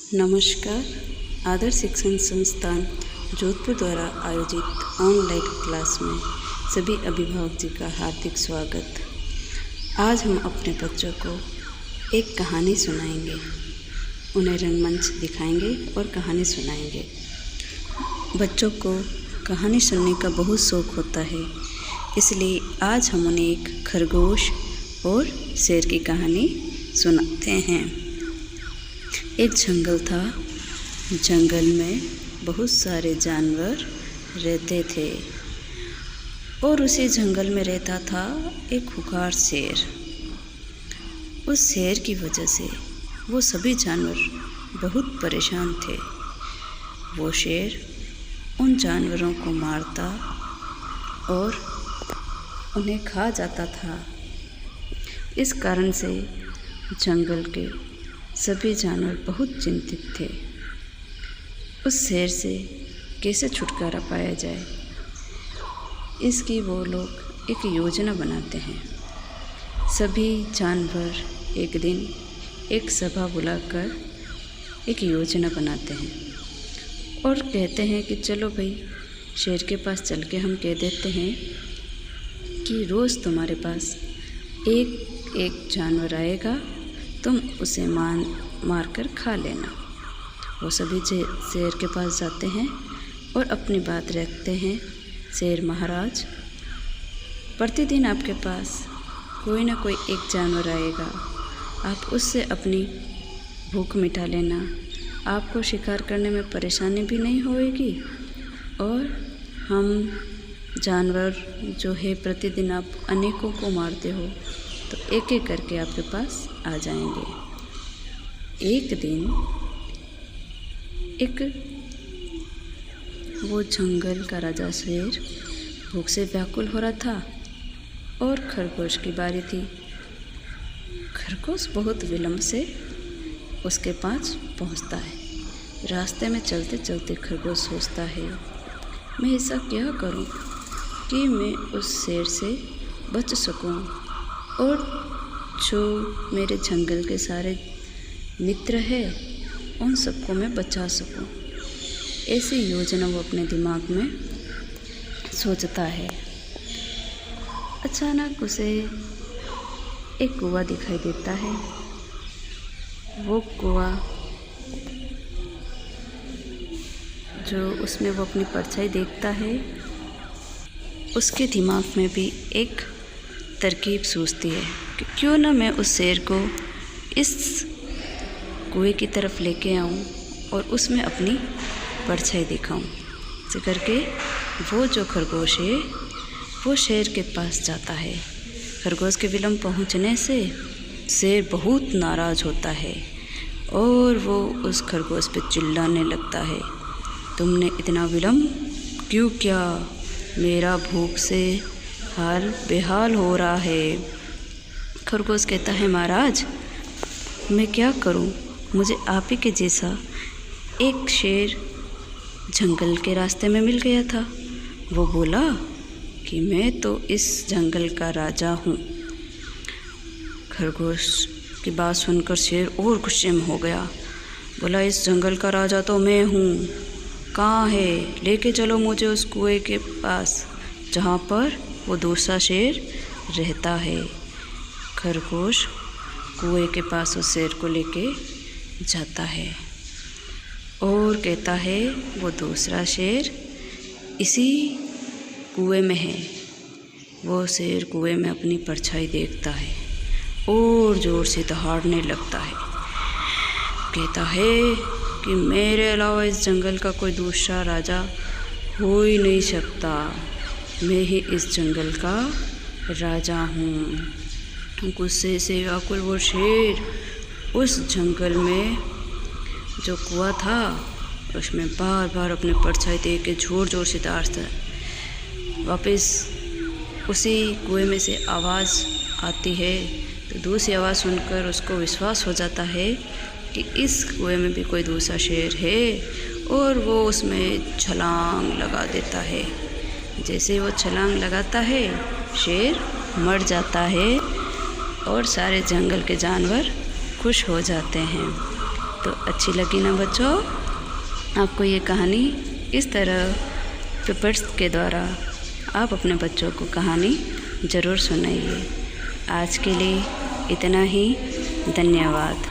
नमस्कार। आदर्श शिक्षण संस्थान जोधपुर द्वारा आयोजित ऑनलाइन क्लास में सभी अभिभावक जी का हार्दिक स्वागत। आज हम अपने बच्चों को एक कहानी सुनाएंगे, उन्हें रंगमंच दिखाएंगे और कहानी सुनाएंगे। बच्चों को कहानी सुनने का बहुत शौक़ होता है, इसलिए आज हम उन्हें एक खरगोश और शेर की कहानी सुनाते हैं। एक जंगल था। जंगल में बहुत सारे जानवर रहते थे और उसी जंगल में रहता था एक खूंखार शेर। उस शेर की वजह से वो सभी जानवर बहुत परेशान थे। वो शेर उन जानवरों को मारता और उन्हें खा जाता था। इस कारण से जंगल के सभी जानवर बहुत चिंतित थे। उस शेर से कैसे छुटकारा पाया जाए, इसकी वो लोग एक योजना बनाते हैं। सभी जानवर एक दिन एक सभा बुलाकर एक योजना बनाते हैं और कहते हैं कि चलो भाई, शेर के पास चल के हम कह देते हैं कि रोज़ तुम्हारे पास एक एक जानवर आएगा, तुम उसे मार कर खा लेना। वो सभी शेर के पास जाते हैं और अपनी बात रखते हैं। शेर महाराज, प्रतिदिन आपके पास कोई ना कोई एक जानवर आएगा, आप उससे अपनी भूख मिटा लेना। आपको शिकार करने में परेशानी भी नहीं होएगी और हम जानवर जो है प्रतिदिन आप अनेकों को मारते हो, तो एक एक करके आपके पास आ जाएंगे। एक दिन वो जंगल का राजा शेर भूख से व्याकुल हो रहा था और खरगोश की बारी थी। खरगोश बहुत विलंब से उसके पास पहुंचता है। रास्ते में चलते चलते खरगोश सोचता है, मैं ऐसा क्या करूं कि मैं उस शेर से बच सकूं और जो मेरे जंगल के सारे मित्र हैं उन सबको मैं बचा सकूं। ऐसी योजना वो अपने दिमाग में सोचता है। अचानक उसे एक कुआं दिखाई देता है। वो कुआं जो उसमें वो अपनी परछाई देखता है, उसके दिमाग में भी एक तरकीब सूझती है कि क्यों ना मैं उस शेर को इस कुएं की तरफ लेके आऊं और उसमें अपनी परछाई दिखाऊं। ऐसे करके वो जो खरगोश है वो शेर के पास जाता है। खरगोश के विलंब पहुंचने से शेर बहुत नाराज़ होता है और वो उस खरगोश पे चिल्लाने लगता है, तुमने इतना विलंब क्यों किया? मेरा भूख से हाल बेहाल हो रहा है। खरगोश कहता है, महाराज मैं क्या करूं, मुझे आप ही के जैसा एक शेर जंगल के रास्ते में मिल गया था। वो बोला कि मैं तो इस जंगल का राजा हूँ। खरगोश की बात सुनकर शेर और गुस्से में हो गया। बोला, इस जंगल का राजा तो मैं हूँ, कहाँ है? लेके चलो मुझे उस कुएं के पास जहाँ पर वो दूसरा शेर रहता है। खरगोश कुएं के पास उस शेर को लेके जाता है और कहता है वो दूसरा शेर इसी कुएं में है। वो शेर कुएं में अपनी परछाई देखता है और ज़ोर से दहाड़ने लगता है। कहता है कि मेरे अलावा इस जंगल का कोई दूसरा राजा हो ही नहीं सकता, मैं ही इस जंगल का राजा हूँ। गुस्से से व्याकुल वो शेर उस जंगल में जो कुआं था उसमें बार बार अपने परछाई दे के ज़ोर ज़ोर से दहाड़ता है। वापस उसी कुएं में से आवाज़ आती है, तो दूसरी आवाज़ सुनकर उसको विश्वास हो जाता है कि इस कुएं में भी कोई दूसरा शेर है और वो उसमें छलांग लगा देता है। जैसे वो छलांग लगाता है, शेर मर जाता है और सारे जंगल के जानवर खुश हो जाते हैं। तो अच्छी लगी ना बच्चों? आपको ये कहानी इस तरह पेपर्स के द्वारा आप अपने बच्चों को कहानी ज़रूर सुनाइए। आज के लिए इतना ही। धन्यवाद।